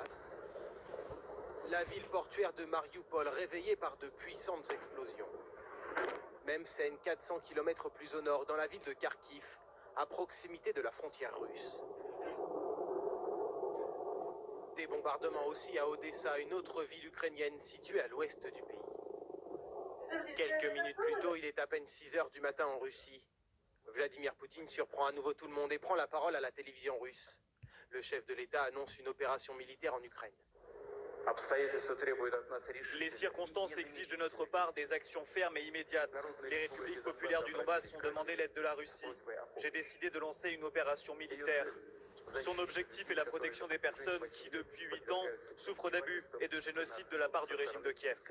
Donbass, la ville portuaire de Mariupol réveillée par de puissantes explosions. Même scène 400 km plus au nord, dans la ville de Kharkiv, à proximité de la frontière russe. Des bombardements aussi à Odessa, une autre ville ukrainienne située à l'ouest du pays. Quelques minutes plus tôt, il est à peine 6 heures du matin en Russie. Vladimir Poutine surprend à nouveau tout le monde et prend la parole à la télévision russe. Le chef de l'État annonce une opération militaire en Ukraine. Les circonstances exigent de notre part des actions fermes et immédiates. Les républiques populaires du Donbass ont demandé l'aide de la Russie. J'ai décidé de lancer une opération militaire. Son objectif est la protection des personnes qui, depuis 8 ans, souffrent d'abus et de génocide de la part du régime de Kiev.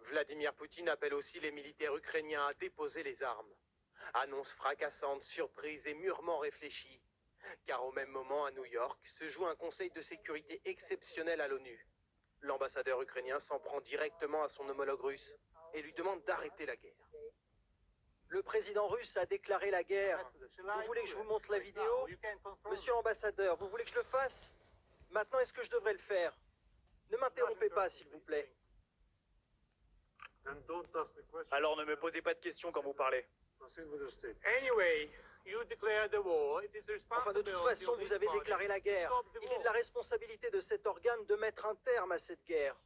Vladimir Poutine appelle aussi les militaires ukrainiens à déposer les armes. Annonce fracassante, surprise et mûrement réfléchie. Car au même moment, à New York, se joue un conseil de sécurité exceptionnel à l'ONU. L'ambassadeur ukrainien s'en prend directement à son homologue russe et lui demande d'arrêter la guerre. Le président russe a déclaré la guerre. Vous voulez que je vous montre la vidéo? Monsieur l'ambassadeur, vous voulez que je le fasse? Maintenant, est-ce que je devrais le faire? Ne m'interrompez pas, s'il vous plaît. Alors ne me posez pas de questions quand vous parlez. Enfin, de toute façon, vous avez déclaré la guerre. Il est de la responsabilité de cet organe de mettre un terme à cette guerre.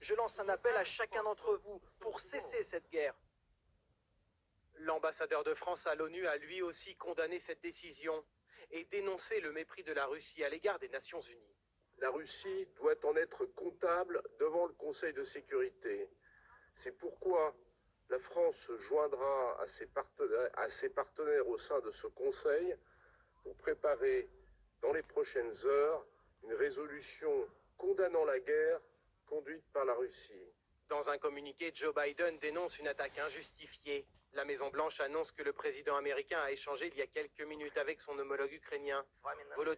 Je lance un appel à chacun d'entre vous pour cesser cette guerre. L'ambassadeur de France à l'ONU a lui aussi condamné cette décision et dénoncé le mépris de la Russie à l'égard des Nations Unies. La Russie doit en être comptable devant le Conseil de sécurité. C'est pourquoi la France se joindra à ses partenaires au sein de ce Conseil pour préparer dans les prochaines heures une résolution condamnant la guerre conduite par la Russie. Dans un communiqué, Joe Biden dénonce une attaque injustifiée. La Maison-Blanche annonce que le président américain a échangé il y a quelques minutes avec son homologue ukrainien, Volodymyr